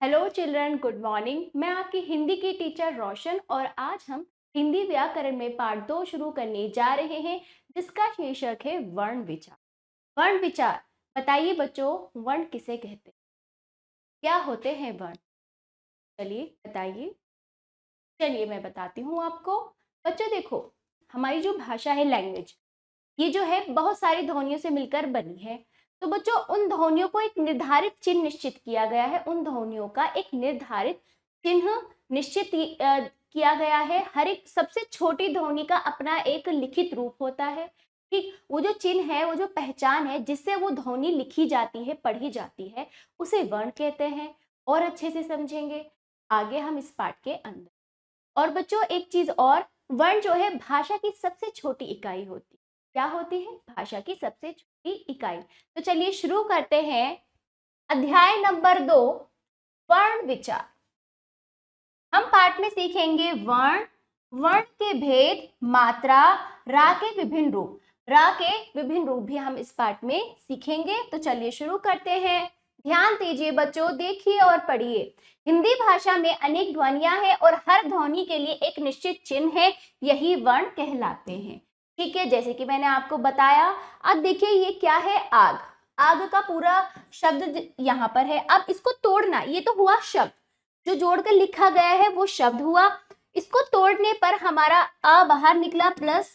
Hello children, good morning. मैं आपकी हिंदी की टीचर रोशन और आज हम हिंदी व्याकरण में पार्ट 2 शुरू करने जा रहे हैं, जिसका शीर्षक है वर्ण विचार। वर्ण विचार, बताइए बच्चों, वर्ण किसे कहते हैं? क्या होते हैं वर्ण? चलिए बताइए। चलिए मैं बताती हूँ आपको। बच्चों देखो, हमारी जो भाषा है, लैंग्वेज, ये जो है बहुत सारी ध्वनियों से मिलकर बनी है। तो बच्चों, उन ध्वनियों को एक निर्धारित चिन्ह निश्चित किया गया है। उन ध्वनियों का एक निर्धारित चिन्ह निश्चित किया गया है। हर एक सबसे छोटी ध्वनि का अपना एक लिखित रूप होता है। ठीक, वो जो चिन्ह है, वो जो पहचान है जिससे वो ध्वनि लिखी जाती है, पढ़ी जाती है, उसे वर्ण कहते हैं। और अच्छे से समझेंगे आगे हम इस पाठ के अंदर। और बच्चों एक चीज और, वर्ण जो है भाषा की सबसे छोटी इकाई होती है। क्या होती है? भाषा की सबसे छोटी इकाई। तो चलिए शुरू करते हैं। अध्याय नंबर 2, वर्ण विचार। हम पाठ में सीखेंगे वर्ण, वर्ण के भेद, मात्रा, रा के विभिन्न रूप। रा के विभिन्न रूप भी हम इस पाठ में सीखेंगे। तो चलिए शुरू करते हैं। ध्यान दीजिए बच्चों, देखिए और पढ़िए। हिंदी भाषा में अनेक ध्वनियां हैं और हर ध्वनि के लिए एक निश्चित चिन्ह है, यही वर्ण कहलाते हैं। ठीक है, जैसे कि मैंने आपको बताया। अब देखिए ये क्या है? आग। आग का पूरा शब्द यहाँ पर है। अब इसको तोड़ना, ये तो हुआ शब्द जो जोड़कर लिखा गया है, वो शब्द हुआ। इसको तोड़ने पर हमारा आ बाहर निकला प्लस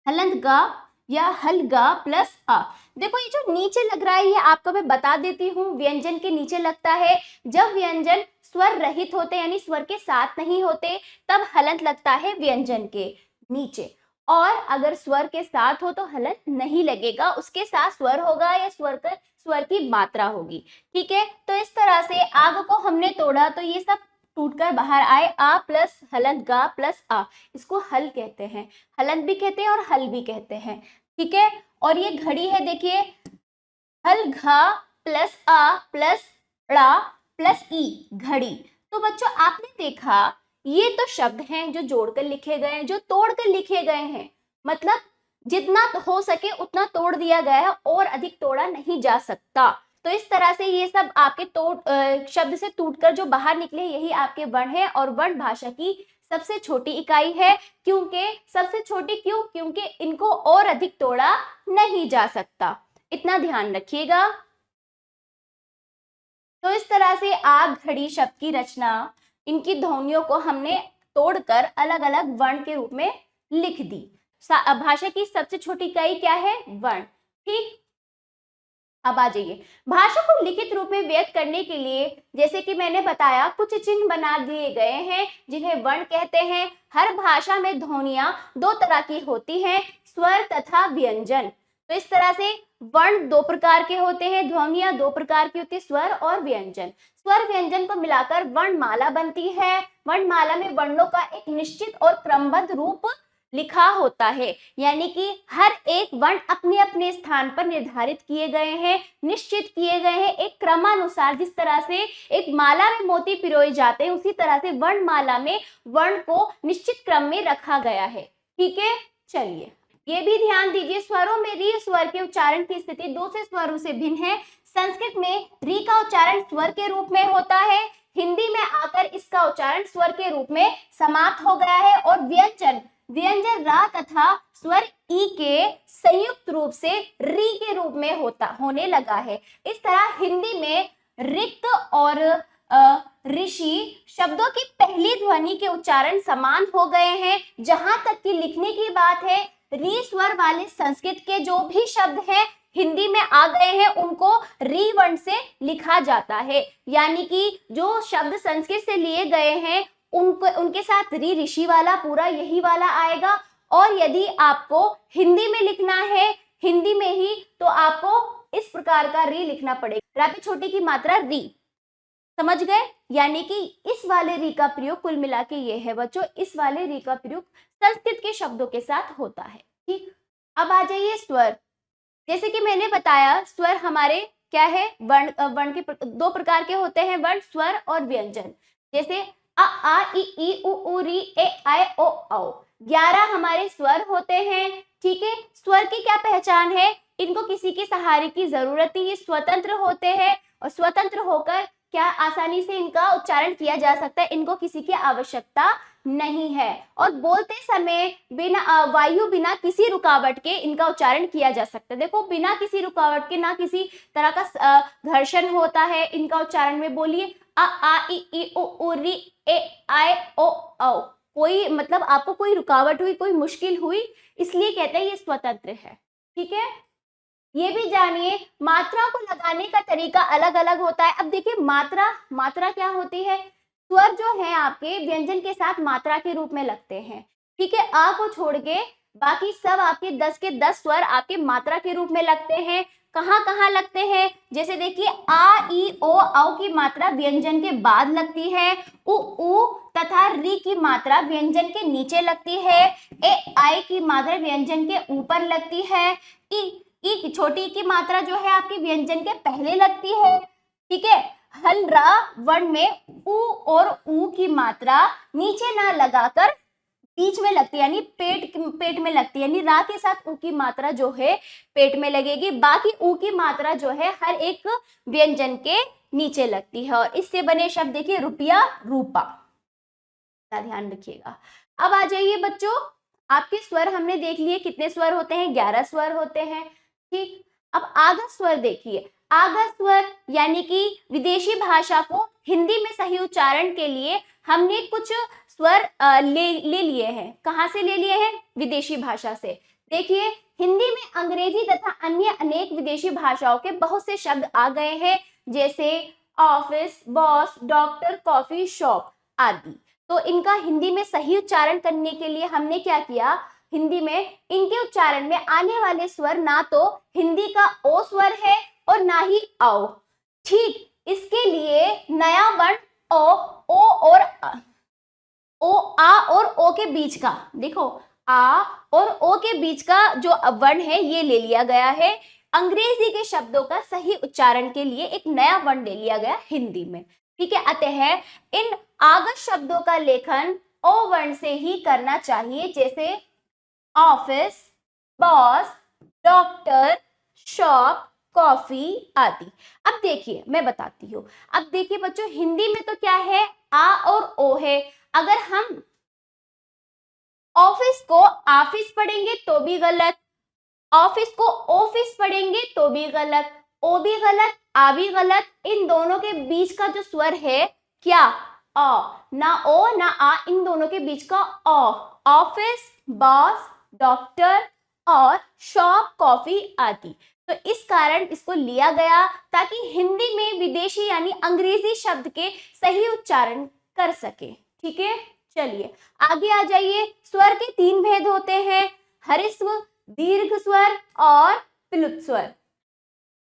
हलंत गा या हलगा प्लस आ। देखो ये जो नीचे लग रहा है, ये आपको मैं बता देती हूँ, व्यंजन के नीचे लगता है। जब व्यंजन स्वर रहित होते यानी स्वर के साथ नहीं होते, तब हलंत लगता है व्यंजन के नीचे। और अगर स्वर के साथ हो तो हलंत नहीं लगेगा, उसके साथ स्वर होगा या स्वर की मात्रा होगी। ठीक है, तो इस तरह से आग को हमने तोड़ा तो ये सब टूटकर बाहर आए। आ प्लस हलंत गा प्लस आ, इसको हल कहते हैं। हलंत भी कहते हैं और हल भी कहते हैं। ठीक है, और ये घड़ी है, देखिए, हल घा प्लस आ प्लस ड़ा प्लस ई, घड़ी। तो बच्चों आपने देखा, ये तो शब्द हैं जो जोड़कर लिखे गए हैं, जो तोड़कर लिखे गए हैं। मतलब जितना हो सके उतना तोड़ दिया गया है और अधिक तोड़ा नहीं जा सकता। तो इस तरह से ये सब आपके शब्द से टूटकर जो बाहर निकले, यही आपके वर्ण है। और वर्ण भाषा की सबसे छोटी इकाई है। क्योंकि सबसे छोटी क्यों? क्योंकि इनको और अधिक तोड़ा नहीं जा सकता। इतना ध्यान रखिएगा। तो इस तरह से आग, घड़ी शब्द की रचना, इनकी ध्वनियों को हमने तोड़कर अलग अलग वर्ण के रूप में लिख दी। भाषा की सबसे छोटी इकाई क्या है? वर्ण। ठीक, अब आ जाइए। भाषा को लिखित रूप में व्यक्त करने के लिए, जैसे कि मैंने बताया, कुछ चिन्ह बना दिए गए हैं जिन्हें वर्ण कहते हैं। हर भाषा में ध्वनियां दो तरह की होती हैं, स्वर तथा व्यंजन। तो इस तरह से वर्ण दो प्रकार के होते हैं, ध्वनियां दो प्रकार की होती है, स्वर और व्यंजन। स्वर व्यंजन को मिलाकर वर्णमाला बनती है। वर्णमाला में वर्णों का एक निश्चित और क्रमबद्ध रूप लिखा होता है, यानी कि हर एक वर्ण अपने अपने स्थान पर निर्धारित किए गए हैं, निश्चित किए गए हैं एक क्रमानुसार। जिस तरह से एक माला में मोती पिरोए जाते हैं, उसी तरह से वर्णमाला में वर्ण को निश्चित क्रम में रखा गया है। ठीक है, चलिए ये भी ध्यान दीजिए, स्वरों में री स्वर के उच्चारण की स्थिति दूसरे स्वरों से भिन्न है। संस्कृत में री का उच्चारण स्वर के रूप में होता है, हिंदी में आकर इसका उच्चारण स्वर के रूप में समाप्त हो गया है। और व्यंजन व्यंजन रा तथा स्वर ई के संयुक्त रूप से री के रूप में होने लगा है। इस तरह हिंदी में रिक्त और ऋषि शब्दों की पहली ध्वनि के उच्चारण समान हो गए हैं। जहां तक कि लिखने की बात है, री स्वर वाले संस्कृत के जो भी शब्द हैं हिंदी में आ गए हैं, उनको री वर्ण से लिखा जाता है। यानी कि जो शब्द संस्कृत से लिए गए हैं, उनके साथ री ऋषि वाला पूरा यही वाला आएगा। और यदि आपको हिंदी में लिखना है, हिंदी में ही, तो आपको इस प्रकार का री लिखना पड़ेगा। रा पे छोटी की मात्रा री, समझ गए? यानी कि इस वाले री का प्रयोग कुल मिला के ये है बच्चों, इस वाले री का प्रयोग संस्कृत के शब्दों के साथ होता है। ठीक, अब आ जाइए स्वर। जैसे कि मैंने बताया, स्वर हमारे क्या है? वर्ण के दो प्रकार के होते हैं, वर्ण, स्वर और व्यंजन। जैसे अ आ इ ई उ ऊ री ए ऐ ओ औ, 11 हमारे स्वर होते हैं। ठीक है, स्वर की क्या पहचान है? इनको किसी के सहारे की जरूरत नहीं, ये स्वतंत्र होते हैं और स्वतंत्र होकर क्या आसानी से इनका उच्चारण किया जा सकता है, इनको किसी की आवश्यकता नहीं है। और बोलते समय बिना वायु बिना किसी रुकावट के इनका उच्चारण किया जा सकता है। देखो बिना किसी रुकावट के, ना किसी तरह का घर्षण होता है इनका उच्चारण में। बोलिए अ आ इ उ ऊ री ए आए ओ औ। कोई मतलब आपको कोई रुकावट हुई, कोई मुश्किल हुई, इसलिए कहते हैं ये स्वतंत्र है। ठीक है, ये भी जानिए मात्रा को लगाने का तरीका अलग अलग होता है। अब देखिए मात्रा क्या होती है, स्वर जो है आपके व्यंजन के साथ मात्रा के रूप में लगते हैं। ठीक है, आ को छोड़ के बाकी सब आपके 10 के 10 स्वर आपके मात्रा के रूप में लगते हैं। कहाँ कहाँ लगते हैं, जैसे देखिए आ ई ओ औ की मात्रा व्यंजन के बाद लगती है, उ तथा री की मात्रा व्यंजन के नीचे लगती है, ए आई की मात्रा व्यंजन के ऊपर लगती है, ई छोटी की मात्रा जो है आपकी व्यंजन के पहले लगती है। ठीक है, हल रा वर्ण में उ और ऊ की मात्रा नीचे ना लगाकर बीच में लगती है, यानी पेट में लगती है, यानी रा के साथ ऊ की मात्रा जो है पेट में लगेगी, बाकी ऊ की मात्रा जो है हर एक व्यंजन के नीचे लगती है। और इससे बने शब्द देखिए रुपया, रूपा, ध्यान रखिएगा। अब आ जाइए बच्चों, आपके स्वर हमने देख लिए, कितने स्वर होते हैं, 11 स्वर होते हैं। ठीक, अब आगत स्वर देखिए। आगत स्वर यानी कि विदेशी भाषा को हिंदी में सही उच्चारण के लिए हमने कुछ स्वर ले लिए हैं। कहाँ से ले लिए हैं, विदेशी भाषा से। देखिए हिंदी में अंग्रेजी तथा अन्य अनेक विदेशी भाषाओं के बहुत से शब्द आ गए हैं, जैसे office, boss, doctor, coffee shop आदि। तो इनका हिंदी में सही उच्चारण करने के लिए हमने क्या किया, हिंदी में इनके उच्चारण में आने वाले स्वर ना तो हिंदी का ओ स्वर है और ना ही औ। ठीक, इसके लिए नया वर्ण ओ और ओ, आ और ओ के बीच का, देखो आ और ओ के बीच का जो वर्ण है ये ले लिया गया है। अंग्रेजी के शब्दों का सही उच्चारण के लिए एक नया वर्ण ले लिया गया हिंदी में। ठीक है, अतः इन आगत शब्दों का लेखन ओ वर्ण से ही करना चाहिए, जैसे office, boss, doctor, shop, coffee आदि। अब देखिए मैं बताती हूँ। अब देखिए बच्चों, हिंदी में तो क्या है, आ और ओ है। अगर हम ऑफिस को ऑफिस पढ़ेंगे तो भी गलत, ऑफिस को ऑफिस पढ़ेंगे तो भी गलत, ओ भी गलत, आ भी गलत। इन दोनों के बीच का जो स्वर है क्या, अ, ना ओ ना आ, इन दोनों के बीच का अ। ऑफिस, बॉस, डॉक्टर और शॉप, कॉफी आदि। तो इस कारण इसको लिया गया ताकि हिंदी में विदेशी यानी अंग्रेजी शब्द के सही उच्चारण कर सके। ठीक है, चलिए आगे आ जाइए। स्वर के 3 भेद होते हैं, हरिस्व, दीर्घ स्वर और प्लुत स्वर।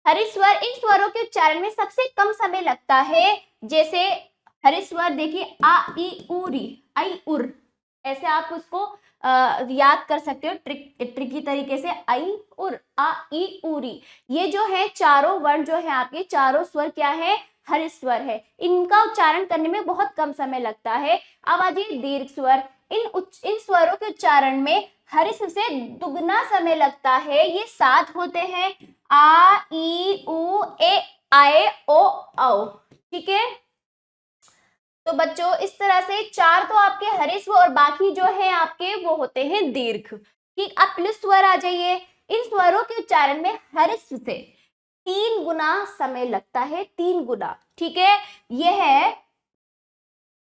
हरित स्वर, इन स्वरों के उच्चारण में सबसे कम समय लगता है। जैसे हरित स्वर देखिए आ ई उ री, आई उर, ऐसे आप उसको याद कर सकते हो ट्रिकी तरीके से, आई उर, आ ई उ री। ये जो है चारों वर्ण जो है आपके, चारों स्वर क्या है, हरित स्वर है। इनका उच्चारण करने में बहुत कम समय लगता है। अब आ जाइए दीर्घ स्वर। इन स्वरों के उच्चारण में हरित से दुगना समय लगता है। ये 7 होते हैं, आ ई उ ए आए ओ औ। ठीक है, तो बच्चों इस तरह से 4 तो आपके हरिस्व और बाकी जो है आपके वो होते हैं दीर्घ। ठीक, अब प्लुत स्वर आ जाइए। इन स्वरों के उच्चारण में हरिस्व से 3 गुना समय लगता है, 3 गुना। ठीक है, यह है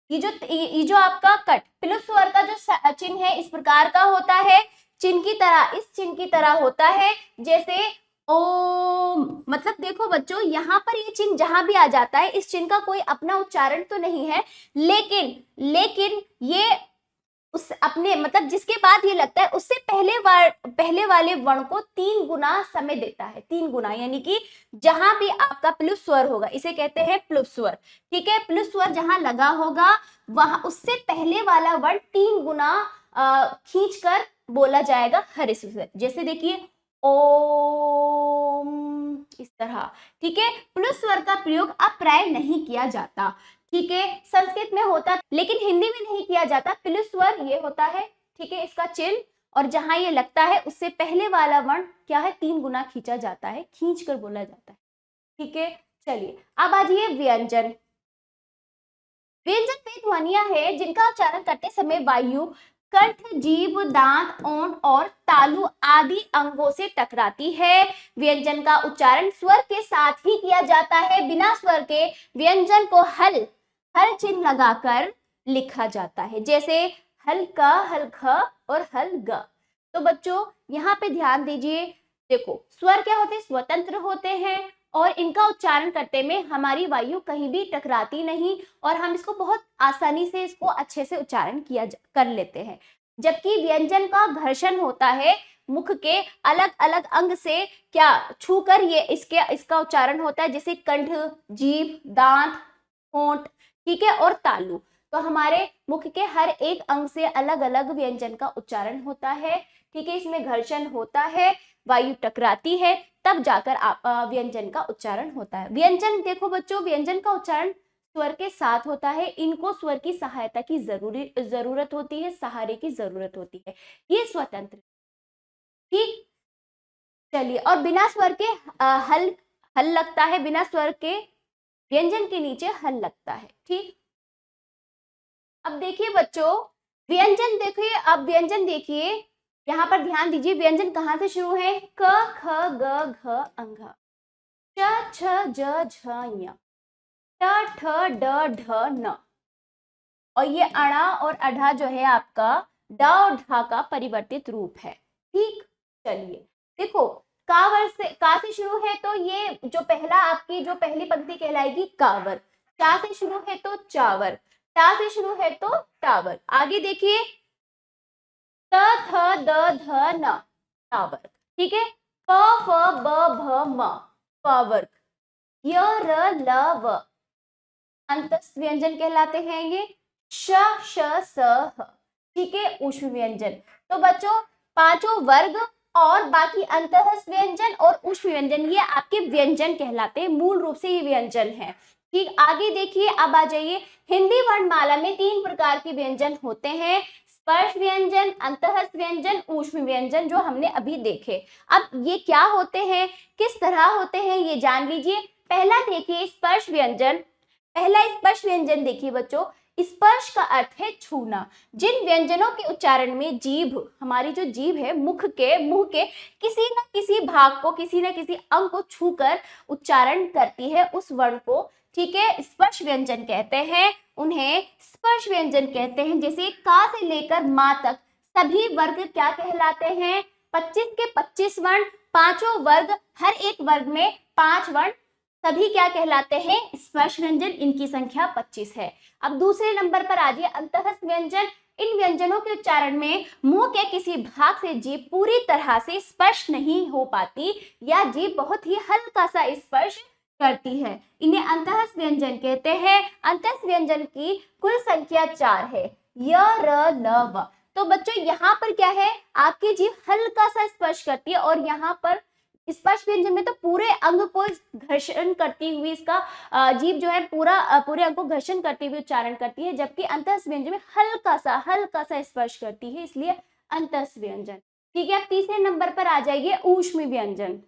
ये जो आपका कट प्लुत स्वर का जो चिन्ह है इस प्रकार का होता है, चिन्ह की तरह, इस चिन्ह की तरह होता है, जैसे ओम। मतलब देखो बच्चों, यहाँ पर ये चिन्ह जहां भी आ जाता है, इस चिन्ह का कोई अपना उच्चारण तो नहीं है, लेकिन ये उस अपने मतलब जिसके बाद ये लगता है उससे पहले वाले वर्ण को 3 गुना समय देता है। 3 गुना यानी कि जहां भी आपका प्लुत स्वर होगा इसे कहते हैं प्लुत स्वर। ठीक है, प्लुत स्वर जहां लगा होगा वहां उससे पहले वाला वर्ण 3 गुना खींचकर बोला जाएगा हरिस्व से। जैसे देखिए ओम, इस तरह। ठीक है, प्लुत स्वर का प्रयोग अब प्राय नहीं किया जाता। ठीक है, संस्कृत में होता लेकिन हिंदी में नहीं किया जाता। प्लुत स्वर ये होता है, ठीक है, इसका चिन्ह, और जहां ये लगता है उससे पहले वाला वर्ण क्या है, 3 गुना खींचा जाता है, खींच कर बोला जाता है। ठीक है, चलिए अब आ जाइए व्यंजन। व्यंजन वे ध्वनियां हैं जिनका उच्चारण करते समय वायु कंठ, जीभ, दांत, ओंठ और तालु आदि अंगों से टकराती है। व्यंजन का उच्चारण स्वर के साथ ही किया जाता है। बिना स्वर के व्यंजन को हल हल चिन्ह लगाकर लिखा जाता है, जैसे हल का, हल ख और हल ग। तो बच्चों यहाँ पे ध्यान दीजिए, देखो स्वर क्या होते हैं, स्वतंत्र होते हैं और इनका उच्चारण करते में हमारी वायु कहीं भी टकराती नहीं और हम इसको बहुत आसानी से इसको अच्छे से उच्चारण कर लेते हैं। जबकि व्यंजन का घर्षण होता है मुख के अलग अलग अंग से क्या छूकर ये इसका उच्चारण होता है, जैसे कंठ, जीभ, दांत, होंठ, ठीक है, और तालु। तो हमारे मुख के हर एक अंग से अलग अलग व्यंजन का उच्चारण होता है, ठीक है। इसमें घर्षण होता है, वायु टकराती है, तब जाकर व्यंजन का उच्चारण होता है। व्यंजन देखो बच्चों, व्यंजन का उच्चारण स्वर के साथ होता है। इनको स्वर की सहायता की जरूरत होती है, सहारे की जरूरत होती है, ये स्वतंत्र, ठीक। चलिए, और बिना स्वर के हल हल लगता है, बिना स्वर के व्यंजन के नीचे हल लगता है, ठीक। अब देखिए बच्चों, व्यंजन देखिए, अब व्यंजन देखिए, यहाँ पर ध्यान दीजिए, व्यंजन कहाँ से शुरू है, क ख ग घ अंघ, च छ ज झ ञ, ट ठ ड ढ न, और ये अणा और अढ़ा जो है आपका ड और ढा का परिवर्तित रूप है, ठीक। चलिए देखो, कावर से, का से शुरू है तो ये जो पहला आपकी जो पहली पंक्ति कहलाएगी कावर, चा से शुरू है तो चावर, टा से शुरू है तो टावर। आगे देखिए, त थ द ध न टावर, ठीक है। प फ ब भ म पावर, य र ल व अंतस्थ व्यंजन कहलाते हैं ये, श श स ह, ठीक है, ऊष्म व्यंजन। तो बच्चों पांचों वर्ग और बाकी अंतःस्थ व्यंजन और ऊष्म व्यंजन ये आपके व्यंजन कहलाते हैं, मूल रूप से ये व्यंजन है, ठीक। आगे देखिए, अब आ जाइए, हिंदी वर्णमाला में 3 प्रकार के व्यंजन होते हैं, स्पर्श व्यंजन, अंतःस्थ व्यंजन, ऊष्म व्यंजन, जो हमने अभी देखे। अब ये क्या होते हैं, किस तरह होते हैं, ये जान लीजिए। पहला देखिए स्पर्श व्यंजन। पहला स्पर्श व्यंजन देखिए बच्चों, स्पर्श का अर्थ है छूना। जिन व्यंजनों के उच्चारण में जीभ, हमारी जो जीभ है, मुंह के किसी न किसी भाग को, किसी न किसी अंग को छूकर उच्चारण करती है, उस वर्ण को, ठीक है, स्पर्श व्यंजन कहते हैं। उन्हें स्पर्श व्यंजन कहते हैं। जैसे का से लेकर मां तक सभी वर्ग क्या कहलाते हैं, 25 के 25 वर्ण, पांचों वर्ग, हर एक वर्ग में 5 वर्ण, सभी क्या कहलाते हैं, स्पर्श व्यंजन। इनकी संख्या 25 है। अब दूसरे नंबर पर आ जाइए अंतःस्थ व्यंजन। इन व्यंजनों के उच्चारण में मुंह के किसी भाग से जीभ पूरी तरह से स्पर्श नहीं हो पाती या जीभ बहुत ही हल्का सा स्पर्श करती है, इन्हें अंतःस्थ व्यंजन कहते हैं। अंतःस्थ व्यंजन की कुल संख्या 4 है, य र ल व। तो बच्चों यहाँ पर क्या है, आपकी जीभ हल्का सा स्पर्श करती है, और यहाँ पर स्पर्श व्यंजन में तो पूरे अंग को घर्षण करती हुई इसका जीभ जो है पूरे अंग को घर्षण करती हुई उच्चारण करती है, जबकि अंतःस्थ व्यंजन में हल्का सा स्पर्श करती है, इसलिए अंतःस्थ व्यंजन, ठीक है। अब तीसरे नंबर पर आ जाइए ऊष्म व्यंजन।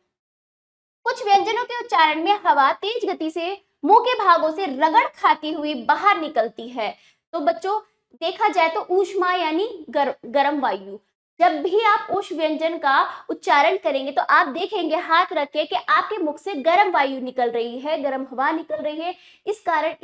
कुछ व्यंजनों के उच्चारण में हवा तेज गति से मुंह के भागों से रगड़ खाती हुई बाहर निकलती है। तो बच्चों देखा जाए तो ऊष्मा यानी गर्म वायु। जब भी आप उस व्यंजन का उच्चारण करेंगे तो आप देखेंगे हाथ रख के कि आपके मुख से गर्म वायु निकल रही है, गर्म हवा निकल रही है, इस कारण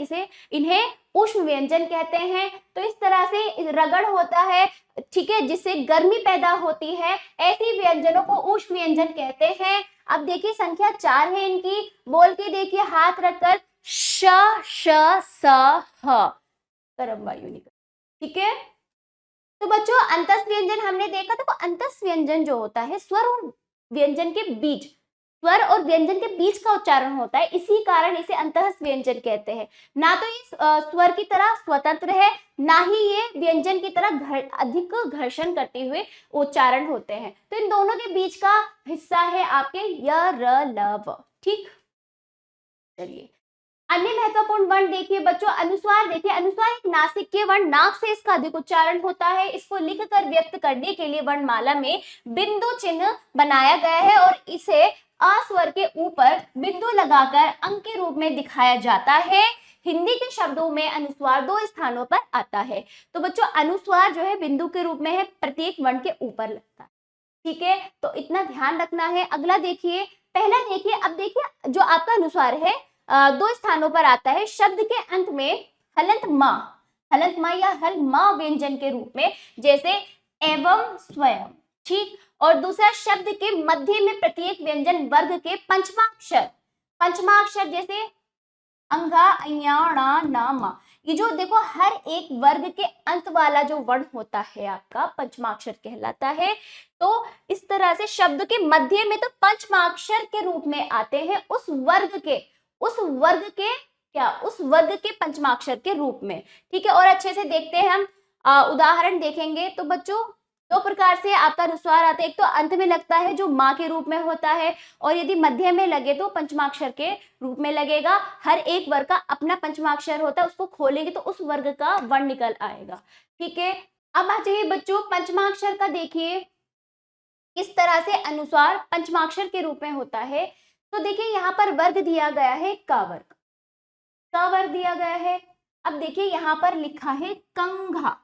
इन्हें उष्ण व्यंजन कहते हैं। तो इस तरह से रगड़ होता है, ठीक है, जिससे गर्मी पैदा होती है, ऐसे व्यंजनों को उष्ण व्यंजन कहते हैं। अब देखिए संख्या 4 है इनकी, बोल के देखिए हाथ रखकर, श श स ह, गर्म वायु निकल, ठीक है। तो बच्चों अंतस्थ व्यंजन हमने देखा था, तो अंतस्थ व्यंजन जो होता है स्वर और व्यंजन के बीच, स्वर और व्यंजन के बीच का उच्चारण होता है, इसी कारण इसे अंतस्थ व्यंजन कहते हैं। ना तो ये स्वर की तरह स्वतंत्र है, ना ही ये व्यंजन की तरह अधिक घर्षण करते हुए उच्चारण होते हैं। तो इन दोनों के बीच का हिस्सा है आपके य र ल व, ठीक। चलिए अन्य महत्वपूर्ण वर्ण देखिए बच्चों, अनुस्वार देखिए, अनुस्वार एक नासिकीय वर्ण, नाक से इसका अधिक उच्चारण होता है। इसको लिखकर व्यक्त करने के लिए वर्णमाला में बिंदु चिन्ह बनाया गया है और इसे अ स्वर के ऊपर बिंदु लगाकर अंक के रूप में दिखाया जाता है। हिंदी के शब्दों में अनुस्वार 2 स्थानों पर आता है। तो बच्चों अनुस्वार जो है बिंदु के रूप में है, प्रत्येक वर्ण के ऊपर लगता है। ठीक है, तो इतना ध्यान रखना है। अगला देखिए, पहला देखिए, अब देखिए जो आपका अनुस्वार है 2 स्थानों पर आता है। शब्द के अंत में हलंत मा या हल मा व्यंजन के रूप में, जैसे एवं, स्वयं। ठीक, और दूसरा शब्द के मध्य में प्रत्येक व्यंजन वर्ग के पंचमाक्षर जैसे अंगा, अया, णा, ना, मा। ये जो देखो हर एक वर्ग के अंत वाला जो वर्ण होता है आपका पंचमाक्षर कहलाता है। तो इस तरह से शब्द के मध्य में तो पंचमाक्षर के रूप में आते हैं उस वर्ग के पंचमाक्षर के रूप में। ठीक है, और अच्छे से देखते हैं हम उदाहरण देखेंगे। तो बच्चों 2 प्रकार से आपका अनुस्वार आता है, एक तो अंत में लगता है जो माँ के रूप में होता है, और यदि मध्य में लगे तो पंचमाक्षर के रूप में लगेगा। हर एक वर्ग का अपना पंचमाक्षर होता है, उसको खोलेंगे तो उस वर्ग का वर्ण निकल आएगा। ठीक है, अब आ जाइए बच्चों पंचमाक्षर का देखिए किस तरह से अनुस्वार पंचमाक्षर के रूप में होता है। तो देखिए यहाँ पर वर्ग दिया गया है का वर्ग दिया गया है। अब देखिए यहाँ पर लिखा है कंघा।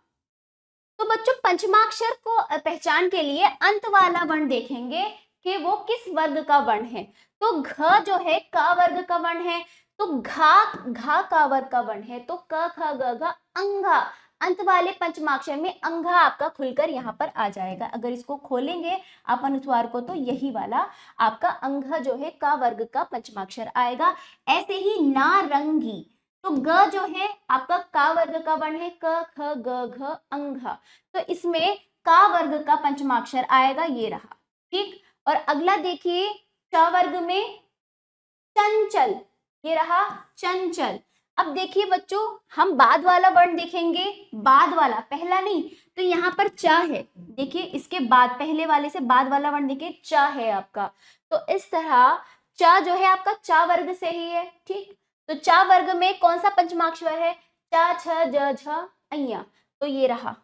तो बच्चों पंचमाक्षर को पहचान के लिए अंत वाला वर्ण देखेंगे कि वो किस वर्ग का वर्ण है। तो घ जो है का वर्ग का वर्ण है, तो घा का वर्ग का वर्ण है। तो क ख ग घ अंघा, अंत वाले पंचमाक्षर में अंघा आपका खुलकर यहाँ पर आ जाएगा। अगर इसको खोलेंगे आप अनुस्वार को तो यही वाला आपका अंघा जो है का वर्ग का पंचमाक्षर आएगा। ऐसे ही नारंगी, तो ग जो है आपका का वर्ग का वर्ण है, क ख ग घ अंघा, तो इसमें का वर्ग का पंचमाक्षर आएगा, ये रहा। ठीक, और अगला देखिए च वर्ग में चंचल, ये रहा चंचल। अब देखिए बच्चों हम बाद वाला वर्ण देखेंगे, बाद वाला पहला नहीं। तो यहाँ पर च है, देखिए इसके बाद पहले वाले से बाद वाला वर्ण देखिए च है आपका। तो इस तरह च जो है आपका च वर्ग से ही है। ठीक, तो च वर्ग में कौन सा पंचमाक्षर है, च छ ज झ अय्या, तो ये रहा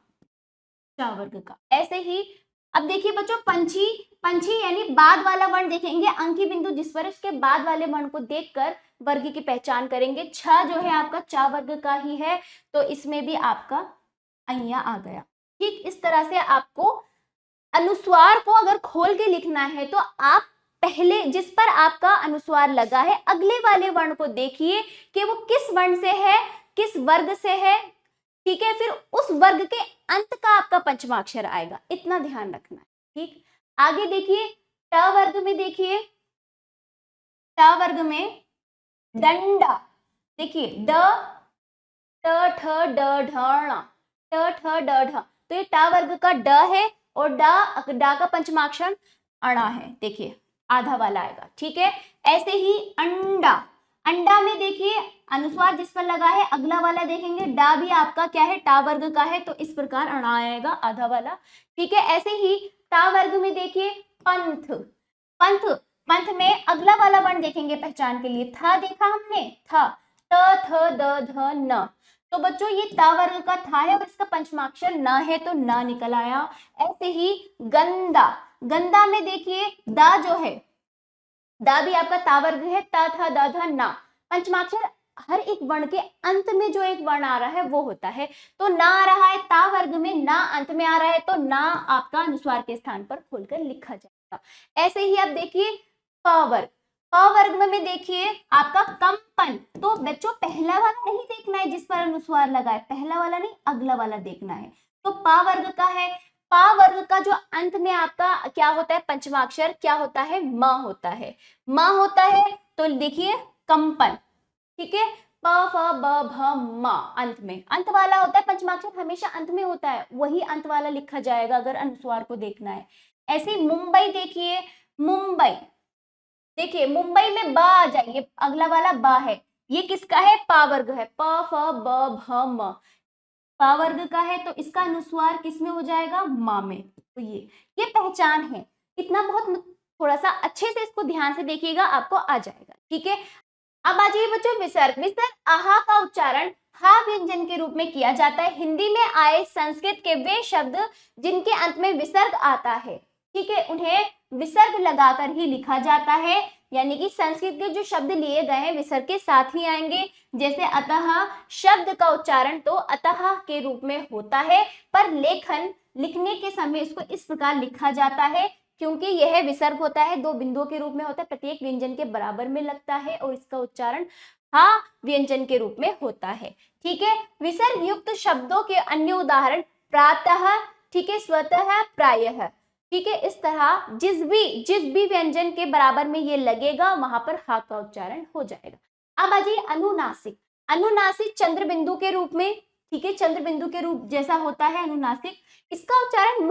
च वर्ग का। ऐसे ही अब देखिए बच्चों पंछी, पंछी यानी बाद वाला वर्ण देखेंगे, अंकी बिंदु जिस पर उसके बाद वाले वर्ण को देखकर वर्ग की पहचान करेंगे। छ जो है आपका च वर्ग का ही है, तो इसमें भी आपका अय्या आ गया। ठीक, इस तरह से आपको अनुस्वार को अगर खोल के लिखना है तो आप पहले जिस पर आपका अनुस्वार लगा है अगले वाले वर्ण को देखिए कि वो किस वर्ण से है, किस वर्ग से है। ठीक है, फिर उस वर्ग के अंत का आपका पंचमाक्षर आएगा, इतना ध्यान रखना है। ठीक, आगे देखिए ट वर्ग में, देखिए ट वर्ग में डंडा, देखिए ड ट ठ ड ढ ण, ट ठ ड ढ, तो ये ट वर्ग का ड है और डा का पंचमाक्षर अणा है, देखिए आधा वाला आएगा। ठीक है, ऐसे ही अंडा, अंडा में देखिए अनुस्वार जिस पर लगा है अगला वाला देखेंगे डा भी आपका क्या है टा वर्ग का है, तो इस प्रकार अणा आएगा आधा वाला। ठीक है, ऐसे ही टा वर्ग में देखिए पंथ, पंथ, पंथ में अगला वाला वर्ण देखेंगे पहचान के लिए, था देखा हमने, था, त थ द ध न, तो बच्चों ये ता वर्ग का था है और इसका पंचमाक्षर न है, तो न निकल आया। ऐसे ही गंदा, गंदा में देखिए दा जो है, दा भी आपका ता वर्ग है, ता था दा था ना, पंचमाक्षर हर एक वर्ण के अंत में जो एक वर्ण आ रहा है वो होता है। तो ना आ रहा है ता वर्ग में, ना अंत में आ रहा है, तो ना आपका अनुस्वार के स्थान पर खोलकर लिखा जाएगा। ऐसे ही आप देखिए प वर्ग, प वर्ग में देखिए आपका कंपन, तो बच्चों पहला वाला नहीं देखना है जिस पर अनुस्वार लगा है, पहला वाला नहीं अगला वाला देखना है। तो पा वर्ग का है, पा वर्ग का जो अंत में आपका क्या होता है पंचमाक्षर, क्या होता है म होता है, म होता है, तो देखिए कंपन। ठीक है, प फ ब भ म, अंत में अंत वाला होता है, पंचमाक्षर हमेशा अंत में होता है, वही अंत वाला लिखा जाएगा अगर अनुस्वार को देखना है। ऐसे मुंबई देखिए, मुंबई, देखिए मुंबई में बा आ जाइए, अगला वाला बा है, ये किसका है पा वर्ग है, प फ ब भ म, पा वर्ग का है, तो इसका अनुस्वार किस में हो जाएगा मा में। तो ये पहचान है, इतना बहुत थोड़ा सा अच्छे से इसको ध्यान से देखिएगा आपको आ जाएगा। ठीक है, अब आ जाइए बच्चों विसर्ग। विसर्ग आहा का उच्चारण हा व्यंजन के रूप में किया जाता है। हिंदी में आए संस्कृत के वे शब्द जिनके अंत में विसर्ग आता है, ठीक है, उन्हें विसर्ग लगाकर ही लिखा जाता है। यानी कि संस्कृत के जो शब्द लिए गए हैं विसर्ग के साथ ही आएंगे। जैसे अतः शब्द का उच्चारण तो अतः के रूप में होता है, पर लिखने के समय इसको इस प्रकार लिखा जाता है क्योंकि यह विसर्ग होता है, दो बिंदुओं के रूप में होता है, प्रत्येक व्यंजन के बराबर में लगता है और इसका उच्चारण हा व्यंजन के रूप में होता है। ठीक है, विसर्ग युक्त शब्दों के अन्य उदाहरण प्रातः, ठीक है, स्वतः, प्रायः, ठीक है, इस तरह जिस भी व्यंजन के बराबर में ये लगेगा वहां पर हा का उच्चारण हो जाएगा। अब आ जाइए अनुनासिक। अनुनासिक चंद्र बिंदु के रूप में, ठीक है, चंद्र बिंदु के रूप जैसा होता है अनुनासिक। इसका उच्चारण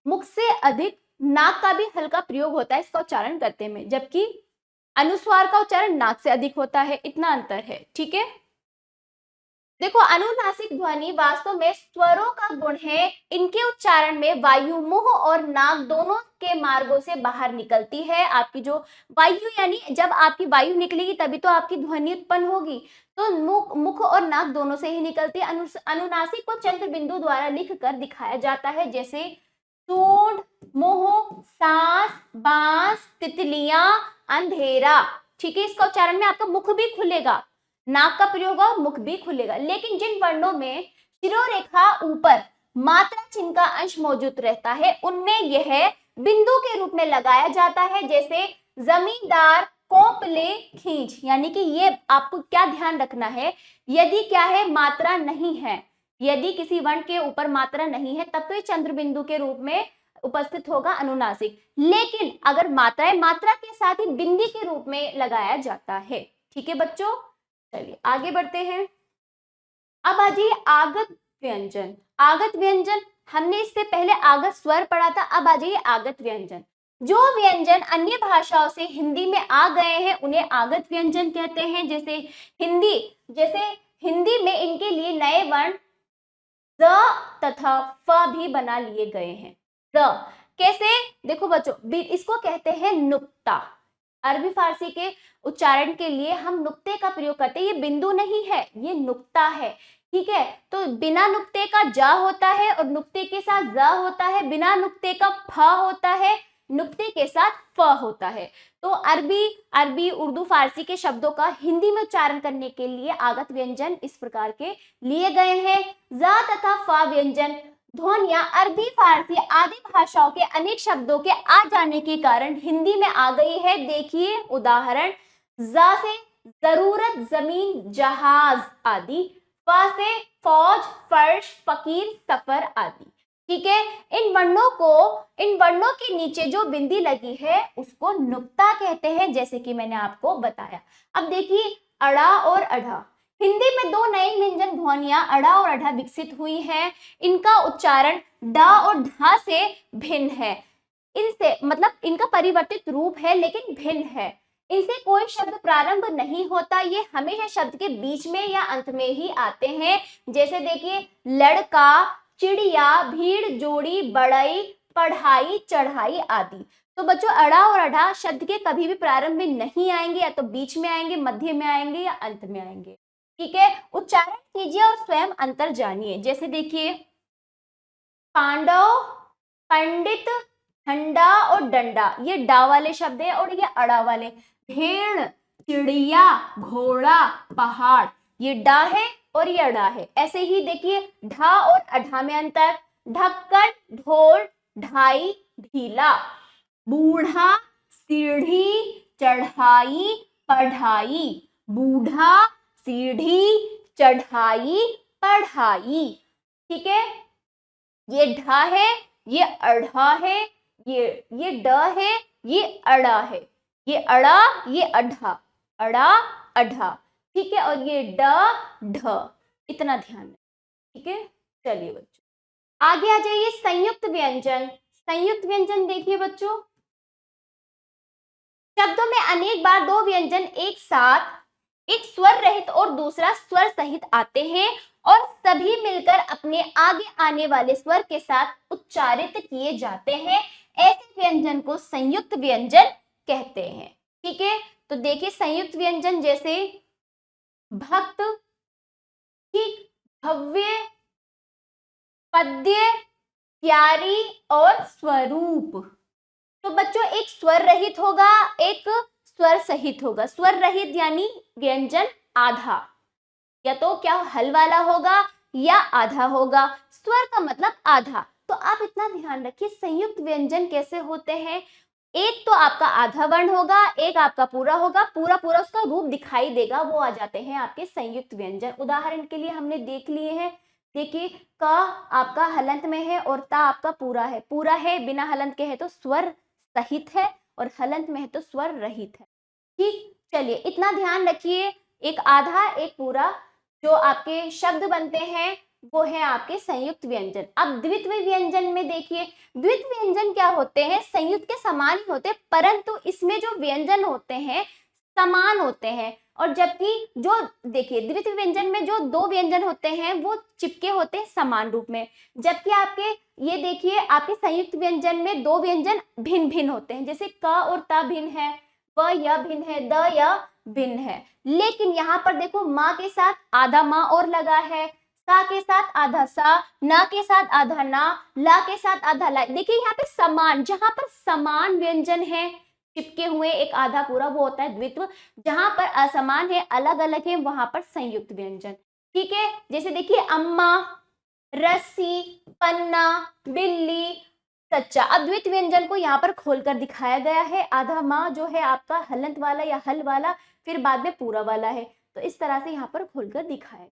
मुख से अधिक नाक का भी हल्का प्रयोग होता है इसका उच्चारण करते में, जबकि अनुस्वार का उच्चारण नाक से अधिक होता है, इतना अंतर है। ठीक है, देखो अनुनासिक ध्वनि वास्तव में स्वरों का गुण है। इनके उच्चारण में वायु मुंह और नाक दोनों के मार्गों से बाहर निकलती है। आपकी जो वायु यानी जब आपकी वायु निकलेगी तभी तो आपकी ध्वनि उत्पन्न होगी, तो मुख और नाक दोनों से ही निकलती है। अनुनासिक को चंद्र बिंदु द्वारा लिख कर दिखाया जाता है, जैसे सूंड, मुंह, सांस, बांस, तितलियां, अंधेरा। ठीक है, इसका उच्चारण में आपका मुख भी खुलेगा, नाक का प्रयोग और मुख भी खुलेगा। लेकिन जिन वर्णों में शिरोरेखा ऊपर मात्रा चिन्ह का अंश मौजूद रहता है उनमें यह बिंदु के रूप में लगाया जाता है, जैसे जमींदार, कोंपले, खींच। यानी कि ये आपको क्या ध्यान रखना है, यदि क्या है मात्रा नहीं है, यदि किसी वर्ण के ऊपर मात्रा नहीं है तब तो ये चंद्र बिंदु के रूप में उपस्थित होगा अनुनासिक। लेकिन अगर मात्रा के साथ ही बिंदी के रूप में लगाया जाता है। ठीक है बच्चों, चलिए आगे बढ़ते हैं। अब आ जाइए आगत व्यंजन। आगत व्यंजन हमने इससे पहले आगत स्वर पढ़ा था, अब आ जाइए आगत व्यंजन। जो व्यंजन अन्य भाषाओं से हिंदी में आ गए हैं उन्हें आगत व्यंजन कहते हैं। जैसे हिंदी में इनके लिए नए वर्ण ज तथा फ भी बना लिए गए हैं। ज कैसे, देखो बच्चों, इसको कहते हैं नुक्ता। अरबी फारसी के उच्चारण के लिए हम नुक्ते का प्रयोग करते हैं। ये बिंदु नहीं है, ये नुक्ता है। ठीक है, तो बिना नुक्ते का जा होता है और नुक्ते के साथ ज होता है, बिना नुक्ते का फ होता है, नुक्ते के साथ फ होता है। तो अरबी उर्दू फारसी के शब्दों का हिंदी में उच्चारण करने के लिए आगत व्यंजन इस प्रकार के लिए गए हैं। ज तथा फ व्यंजन ध्वनियां अरबी फारसी आदि भाषाओं के अनेक शब्दों के आ जाने के कारण हिंदी में आ गई है। देखिए उदाहरण, ज से जरूरत, जमीन, जहाज आदि, फ से फौज, फर्श, फकीर, सफर आदि। ठीक है, इन वर्णों के नीचे जो बिंदी लगी है उसको नुक्ता कहते हैं, जैसे कि मैंने आपको बताया। अब देखिए अड़ा और अढ़ा। हिंदी में दो नई व्यंजन ध्वनियां अड़ा और अढ़ा विकसित हुई हैं। इनका उच्चारण डा और ढा से भिन्न है। इनसे मतलब इनका परिवर्तित रूप है लेकिन भिन्न है। इनसे कोई शब्द प्रारंभ नहीं होता, ये हमेशा शब्द के बीच में या अंत में ही आते हैं। जैसे देखिए लड़का, चिड़िया, भीड़, जोड़ी, बड़ई, पढ़ाई, चढ़ाई आदि। तो बच्चों अड़ा और अढ़ा शब्द के कभी भी प्रारंभ में नहीं आएंगे, या तो बीच में आएंगे, मध्य में आएंगे या अंत में आएंगे। ठीक है, उच्चारण कीजिए और स्वयं अंतर जानिए। जैसे देखिए पांडव, पंडित, ठंडा और डंडा, ये डा वाले शब्द है और ये अड़ा वाले। भेड़, चिड़िया, घोड़ा, पहाड़, ये डा है और ये अड़ा है। ऐसे ही देखिए ढा और अढ़ा में अंतर, ढक्कन, ढोल, ढाई, ढीला, बूढ़ा, सीढ़ी, चढ़ाई, पढ़ाई, बूढ़ा, सीढ़ी, चढ़ाई, पढ़ाई। ठीक है, ये ढा है, ये अढ़ा है, ये ड है, ये अड़ा है, ये अड़ा, ये अढ़ा, अड़ा, अढ़ा। ठीक है, और ये ड, ढ, इतना ध्यान रखें। ठीक है, चलिए बच्चों आगे आ जाइए। संयुक्त व्यंजन। संयुक्त व्यंजन देखिए बच्चों, शब्दों में अनेक बार दो व्यंजन एक साथ, एक स्वर रहित और दूसरा स्वर सहित आते हैं और सभी मिलकर अपने आगे आने वाले स्वर के साथ उच्चारित किए जाते हैं। ऐसे व्यंजन को संयुक्त व्यंजन कहते हैं। ठीक है, तो देखिए संयुक्त व्यंजन जैसे भक्त, ठीक, भव्य, पद्य, प्यारी और स्वरूप। तो बच्चों एक स्वर रहित होगा, एक स्वर सहित होगा। स्वर रहित यानी व्यंजन आधा, या तो क्या हल वाला होगा या आधा होगा। स्वर का मतलब आधा। तो आप इतना ध्यान रखिए संयुक्त व्यंजन कैसे होते हैं। एक तो आपका आधा वर्ण होगा, एक आपका पूरा होगा, पूरा पूरा उसका रूप दिखाई देगा, वो आ जाते हैं आपके संयुक्त व्यंजन। उदाहरण के लिए हमने देख लिए हैं, देखिए क आपका हलंत में है और ता आपका पूरा है। पूरा है बिना हलंत के है तो स्वर सहित है, और हलंत में है तो स्वर रहित है। ठीक, चलिए इतना ध्यान रखिए, एक आधा एक पूरा जो आपके शब्द बनते हैं वो है आपके संयुक्त व्यंजन। अब द्वित्व व्यंजन में देखिए, द्वित्व व्यंजन क्या होते हैं, संयुक्त के समान ही होते हैं, परंतु इसमें जो व्यंजन होते हैं समान होते हैं। और जबकि जो देखिए द्वित्व व्यंजन में जो दो व्यंजन होते हैं वो चिपके होते हैं समान रूप में, जबकि आपके ये देखिए आपके संयुक्त व्यंजन में दो व्यंजन भिन्न भिन्न होते हैं, जैसे क और ता भिन्न है, प या भिन्न है, द या भिन्न है। लेकिन यहाँ पर देखो माँ के साथ आधा माँ और लगा है, सा के साथ आधा सा, ना के साथ आधा ना, ला के साथ आधा ला। देखिए यहाँ पे समान, जहां पर समान व्यंजन है चिपके हुए एक आधा पूरा, वो होता है द्वित्व। जहां पर असमान है, अलग अलग है, वहां पर संयुक्त व्यंजन। ठीक है, जैसे देखिए अम्मा, रस्सी, पन्ना, बिल्ली, सच्चा। अद्वित व्यंजन को यहाँ पर खोलकर दिखाया गया है। आधा माँ जो है आपका हलंत वाला या हल वाला, फिर बाद में पूरा वाला है, तो इस तरह से यहाँ पर खोलकर दिखाया।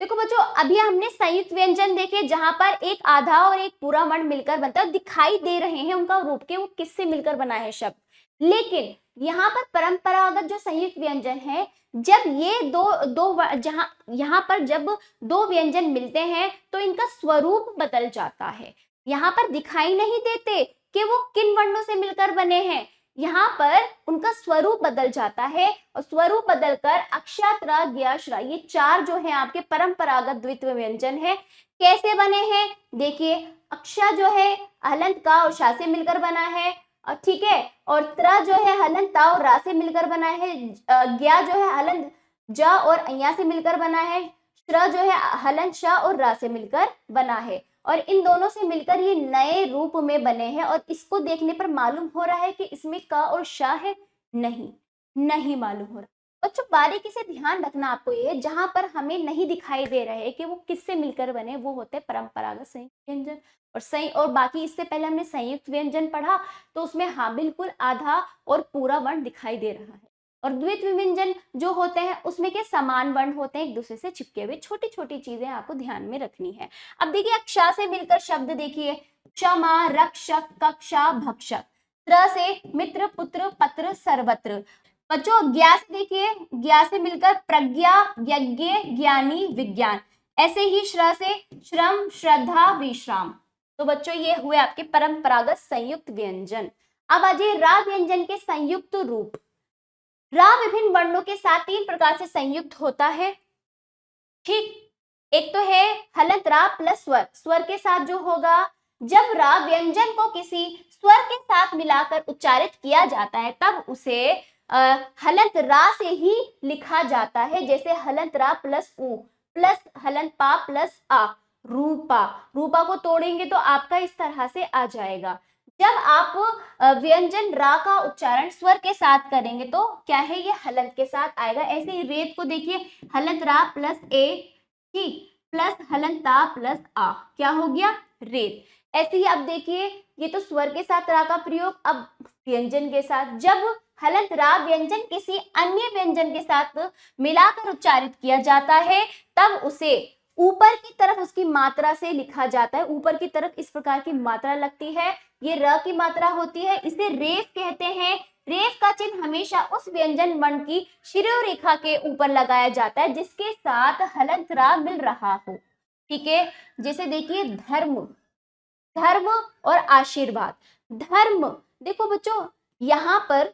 देखो बच्चों अभी हमने संयुक्त व्यंजन देखे जहां पर एक आधा और एक पूरा वर्ण मिलकर बनता है, दिखाई दे रहे हैं उनका रूप के वो किससे मिलकर बना है शब्द। लेकिन यहाँ पर परंपरागत जो संयुक्त व्यंजन है, जब ये जहां यहाँ पर जब दो व्यंजन मिलते हैं तो इनका स्वरूप बदल जाता है। यहाँ पर दिखाई नहीं देते कि वो किन वर्णों से मिलकर बने हैं, यहाँ पर उनका स्वरूप बदल जाता है, और स्वरूप बदलकर अक्षा, त्र, ज्ञ, श्र, ये चार जो है आपके परंपरागत द्वित्व व्यंजन है। कैसे बने हैं देखिए, अक्षा जो है हलंत का और शा से मिलकर बना है, और ठीक है, और त्र जो है हलंत ता और रा से मिलकर बना है, ज्ञ जो है हलंत ज और अया से मिलकर बना है, श्र जो है हलंत श और रा से मिलकर बना है, और इन दोनों से मिलकर ये नए रूप में बने हैं। और इसको देखने पर मालूम हो रहा है कि इसमें क और श है, नहीं मालूम हो रहा। बच्चों बारीकी से ध्यान रखना आपको, ये जहां पर हमें नहीं दिखाई दे रहे कि वो किससे मिलकर बने, वो होते हैं परंपरागत संयुक्त व्यंजन। और बाकी इससे पहले हमने संयुक्त व्यंजन पढ़ा तो उसमें हाँ बिल्कुल आधा और पूरा वर्ण दिखाई दे रहा है। और द्वित्व व्यंजन जो होते हैं उसमें के समान वर्ण होते हैं एक दूसरे से चिपके हुए, छोटी छोटी चीजें आपको ध्यान में रखनी है। अब देखिए अक्षा से मिलकर शब्द देखिए, क्षमा, रक्षक, कक्षा, भक्षक। त्र से मित्र, पुत्र, पत्र, सर्वत्र। बच्चों ज्ञा से देखिए, ज्ञा से मिलकर प्रज्ञा, यज्ञ, ज्ञानी, विज्ञान। ऐसे ही श्र से श्रम, श्रद्धा, विश्राम। तो बच्चों ये हुए आपके परंपरागत संयुक्त व्यंजन। अब आ जाइए रा व्यंजन के संयुक्त रूप। रा विभिन्न वर्णों के साथ तीन प्रकार से संयुक्त होता है। ठीक, एक तो है हलंत रा प्लस स्वर। स्वर के साथ जो होगा, जब रा व्यंजन को किसी स्वर के साथ मिलाकर उच्चारित किया जाता है तब उसे हलंत रा से ही लिखा जाता है। जैसे हलंत रा प्लस उ प्लस हलंत पा प्लस आ, रूपा। रूपा को तोड़ेंगे तो आपका इस तरह से आ जाएगा। जब आप व्यंजन रा का उच्चारण स्वर के साथ करेंगे तो क्या है, ये हलंत के साथ आएगा। ऐसे ही रेत को देखिए, हलंत रा प्लस ए, ठीक, प्लस हलंत ता प्लस आ, क्या हो गया, रेत। ऐसे ही अब देखिए ये तो स्वर के साथ रा का प्रयोग। अब व्यंजन के साथ, जब हलंत रा व्यंजन किसी अन्य व्यंजन के साथ मिलाकर उच्चारित किया जाता है तब उसे ऊपर की तरफ उसकी मात्रा से लिखा जाता है। ऊपर की तरफ इस प्रकार की मात्रा लगती है, ये र की मात्रा होती है, इसे रेफ कहते हैं। रेफ का चिन्ह हमेशा उस व्यंजन वर्ण की शिरो रेखा के ऊपर लगाया जाता है जिसके साथ हलंत रा मिल रहा हो। ठीक है, जैसे देखिए धर्म, धर्म और आशीर्वाद। धर्म, देखो बच्चों यहाँ पर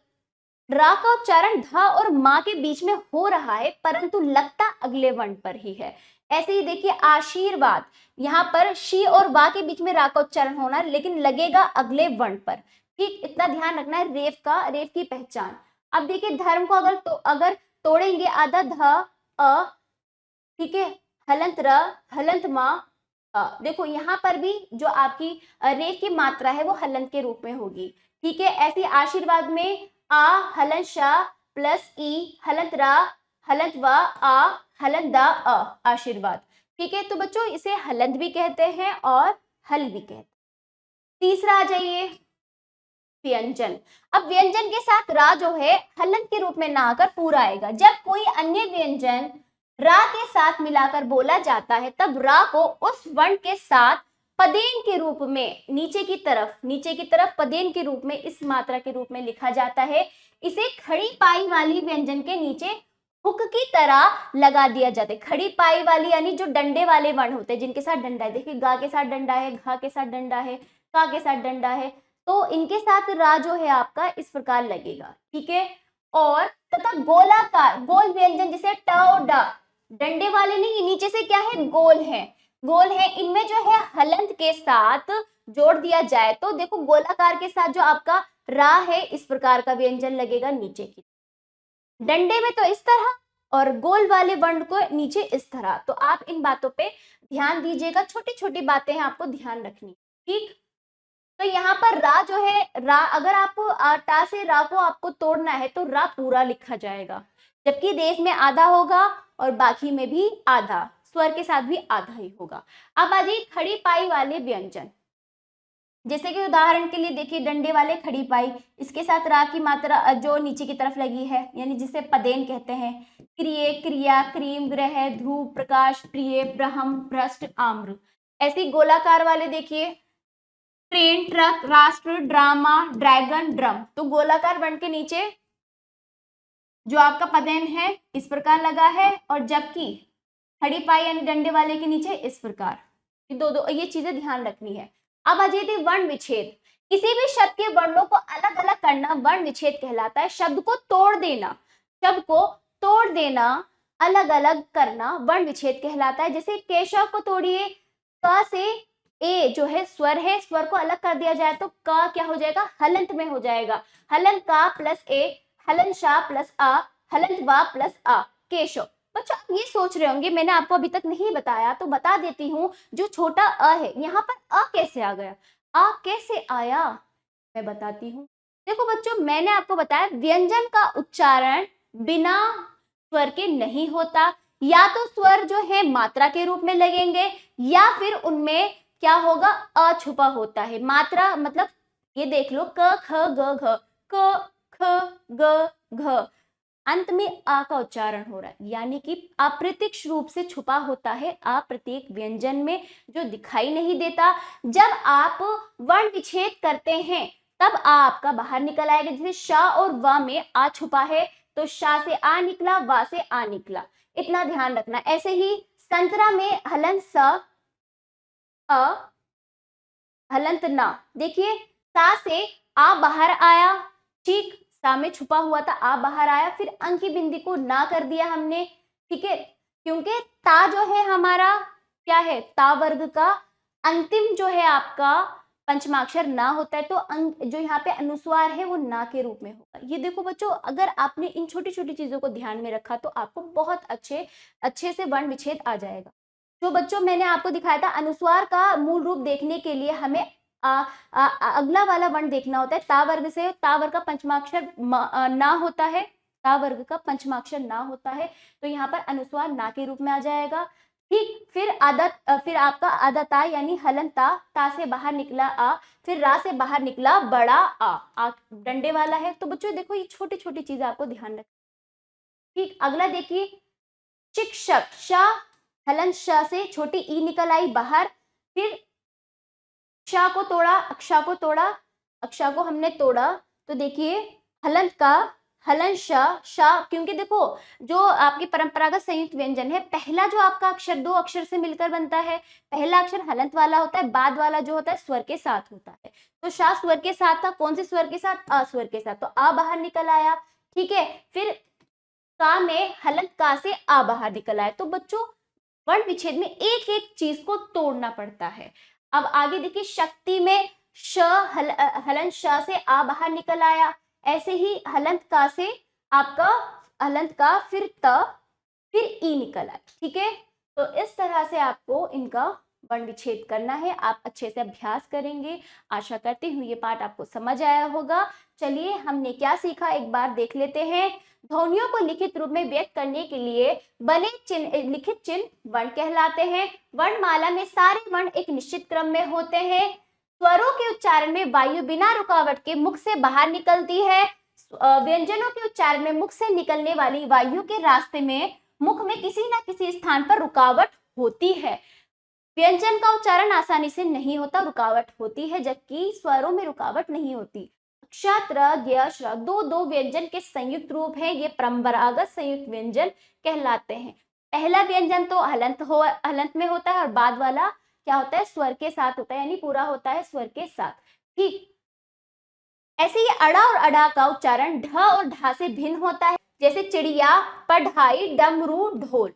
रा का उच्चारण ध और माँ के बीच में हो रहा है परंतु लगता अगले वर्ण पर ही है। ऐसे ही देखिए आशीर्वाद, यहाँ पर शी और वा के बीच में रा का उच्चारण होना है लेकिन लगेगा अगले वर्ण पर। ठीक, इतना ध्यान रखना है रेफ की पहचान। अब देखिए धर्म को अगर तोड़ेंगे आधा ध अ, ठीक है, हलंत र, हलंत मा देखो यहाँ पर भी जो आपकी रे की मात्रा है वो हलंत के रूप में होगी। ठीक है, ऐसे आशीर्वाद में आ हलंत शा प्लस ई हलंत रा हलंत वा आ हलंत दा आशीर्वाद। ठीक है, तो बच्चों इसे हलंत भी कहते हैं और हल भी कहते हैं। तीसरा आ जाइए व्यंजन। अब व्यंजन के साथ रा जो है हलंत के रूप में ना आकर पूरा आएगा। जब कोई अन्य व्यंजन रा के साथ मिलाकर बोला जाता है तब रा को उस वर्ण के साथ पदेन के रूप में नीचे की तरफ पदेन के रूप में इस मात्रा के रूप में लिखा जाता है। इसे खड़ी पाई वाली व्यंजन के नीचे हुक की तरह लगा दिया जाता है। खड़ी पाई वाली यानी जो डंडे वाले वर्ण होते हैं जिनके साथ डंडा है, देखिए गा के साथ डंडा है, घा के साथ डंडा है, का के साथ डंडा है, तो इनके साथ रा जो है आपका इस प्रकार लगेगा। ठीक है, और तथा गोलाकार गोल व्यंजन जैसे ट और ड, डंडे वाले नहीं, नीचे से क्या है गोल है, इनमें जो है हलंत के साथ जोड़ दिया जाए तो देखो गोलाकार के साथ जो आपका रा है इस प्रकार का व्यंजन लगेगा नीचे की, डंडे में तो इस तरह और गोल वाले वर्ण को नीचे इस तरह। तो आप इन बातों पे ध्यान दीजिएगा, छोटी छोटी बातें हैं आपको ध्यान रखनी। ठीक, तो यहाँ पर रा जो है रा, अगर आपको टा से रा को आपको तोड़ना है तो रा पूरा लिखा जाएगा, जबकि देश में आधा होगा और बाकी में भी आधा, स्वर के साथ भी आधा ही होगा। अब आ जाइए खड़ी पाई वाले व्यंजन, जैसे कि उदाहरण के लिए देखिए डंडे वाले खड़ी पाई, इसके साथ रा की मात्रा जो नीचे की तरफ लगी है यानी जिसे पदेन कहते हैं। क्रिय, क्रिया, क्रीम, ग्रह, ध्रुव, प्रकाश, प्रिय, ब्रह्म, भ्रष्ट, आम्र। ऐसे गोलाकार वाले देखिए ट्रेन, ट्रक, राष्ट्र, ड्रामा, ड्रैगन, ड्रम। तो गोलाकार वर्ण के नीचे जो आपका पदेन है इस प्रकार लगा है और जबकि खड़ी पाई यानी डंडे वाले के नीचे इस प्रकार। दो ये चीजें ध्यान रखनी है। अब आ जाइए वर्ण विच्छेद। किसी भी शब्द के वर्णों को अलग अलग करना वर्ण विच्छेद कहलाता है। शब्द को तोड़ देना, अलग अलग करना वर्ण विच्छेद कहलाता है। जैसे केशव को तोड़िए, क से ए जो है स्वर को अलग कर दिया जाए तो क क्या हो जाएगा हलंत में हो जाएगा। हलंत का प्लस ए, हलंत शा प्लस आ, हलंत वा प्लस आ, केशव। बच्चों आप ये सोच रहे होंगे मैंने आपको अभी तक नहीं बताया तो बता देती हूँ, जो छोटा अ है यहाँ पर अ कैसे आ गया, आ कैसे आया मैं बताती हूँ। देखो बच्चों मैंने आपको बताया व्यंजन का उच्चारण बिना स्वर के नहीं होता, या तो स्वर जो है मात्रा के रूप में लगेंगे या फिर उनमें क्या होगा अ छुपा होता है। मात्रा मतलब ये देख लो क ख ग घ, क ख ग घ, अंत में आ का उच्चारण हो रहा है, यानी कि अप्रत्यक्ष रूप से छुपा होता है आ प्रत्येक व्यंजन में जो दिखाई नहीं देता। जब आप वर्ण विच्छेद करते हैं तब आ आपका बाहर निकल आएगा। जैसे शा और वा में आ छुपा है तो शा से आ निकला, वा से आ निकला, इतना ध्यान रखना। ऐसे ही संतरा में हलंत स अ, हलंत ना, देखिए सा से आ बाहर आया, ठीक, सा में छुपा हुआ था आ बाहर आया, फिर अंक की बिंदी को ना कर दिया हमने। ठीक है, क्योंकि ता जो है हमारा क्या है ता वर्ग का अंतिम जो है आपका पंचमाक्षर ना होता है, तो अंक जो यहाँ पे अनुस्वार है वो ना के रूप में होगा। ये देखो बच्चों अगर आपने इन छोटी छोटी चीजों को ध्यान में रखा तो आपको बहुत अच्छे से वर्ण विच्छेद आ जाएगा। जो बच्चों मैंने आपको दिखाया था अनुस्वार का मूल रूप देखने के लिए हमें अगला वाला वर्ण देखना होता है। ता वर्ग से ता वर्ग का पंचमाक्षर ना होता है, ता वर्ग का पंचमाक्षर ना होता है, तो यहाँ पर अनुस्वार ना के रूप में आ जाएगा। ठीक, फिर आपका आधा ता यानी हलन ता से बाहर निकला आ, फिर रा से बाहर निकला बड़ा आ डंडे वाला है। तो बच्चों देखो ये छोटी छोटी चीजें आपको ध्यान रखना। ठीक, अगला देखिए शिक्षक, शाह हलन शाह से छोटी ई निकल आई बाहर, फिर क्षा को तोड़ा, अक्षा को तोड़ा, अक्षा को हमने तोड़ा तो देखिए हलंत का हलन शाह शाह, क्योंकि देखो जो आपकी परंपरागत संयुक्त व्यंजन है पहला जो आपका अक्षर दो अक्षर से मिलकर बनता है, पहला अक्षर हलंत वाला होता है, बाद वाला जो होता है स्वर के साथ होता है। तो शाह स्वर के साथ था, कौन से स्वर के साथ अ स्वर के साथ, तो आ बाहर निकल आया। ठीक है, फिर का में हलंत का से आ बाहर निकल आया। तो बच्चों वर्ण विच्छेद में एक एक चीज को तोड़ना पड़ता है। अब आगे देखिए शक्ति में हलन श से आ बाहर निकल आया, ऐसे ही हलंत का से आपका हलंत का फिर त फिर ई निकल आए, ठीक है। तो इस तरह से आपको इनका वर्ण विच्छेद करना है। आप अच्छे से अभ्यास करेंगे। आशा करती हूँ ये पाठ आपको समझ आया होगा। चलिए हमने क्या सीखा एक बार देख लेते हैं। ध्वनियों को लिखित रूप में व्यक्त करने के लिए बने चिन्ह लिखित चिन्ह वर्ण कहलाते हैं। वर्णमाला में सारे वर्ण एक निश्चित क्रम में होते हैं। स्वरों के उच्चारण में वायु बिना रुकावट के मुख से बाहर निकलती है। व्यंजनों के उच्चारण में मुख से निकलने वाली वायु के रास्ते में मुख में किसी न किसी स्थान पर रुकावट होती है। व्यंजन का उच्चारण आसानी से नहीं होता, रुकावट होती है, जबकि स्वरों में रुकावट नहीं होती। क्षत्र ज्ञ श्र दो दो व्यंजन के संयुक्त रूप हैं। ये परंपरागत संयुक्त व्यंजन कहलाते हैं। पहला व्यंजन तो हलंत में होता है और बाद वाला क्या होता है, स्वर के साथ होता है, यानी पूरा होता है स्वर के साथ। ठीक ऐसे ही अड़ा और अड़ा का उच्चारण ढ और ढा से भिन्न होता है, जैसे चिड़िया, पढ़ाई, डमरू, ढोल।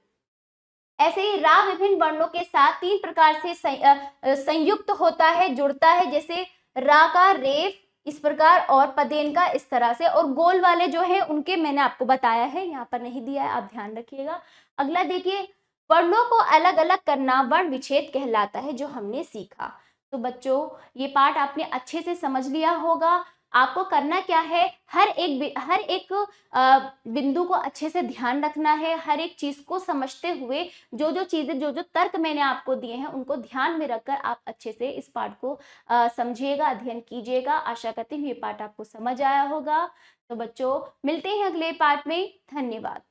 ऐसे ही रा विभिन्न वर्णों के साथ तीन प्रकार से संयुक्त होता है, जुड़ता है, जैसे रा का रेफ इस प्रकार और पदेन का इस तरह से, और गोल वाले जो है उनके मैंने आपको बताया है, यहाँ पर नहीं दिया है, आप ध्यान रखिएगा। अगला देखिए, वर्णों को अलग अलग करना वर्ण विच्छेद कहलाता है, जो हमने सीखा। तो बच्चों ये पाठ आपने अच्छे से समझ लिया होगा। आपको करना क्या है, हर एक बिंदु को अच्छे से ध्यान रखना है। हर एक चीज को समझते हुए जो जो चीजें जो जो तर्क मैंने आपको दिए हैं उनको ध्यान में रखकर आप अच्छे से इस पाठ को समझिएगा, अध्ययन कीजिएगा। आशा करती हूँ ये पाठ आपको समझ आया होगा। तो बच्चों मिलते हैं अगले पाठ में। धन्यवाद।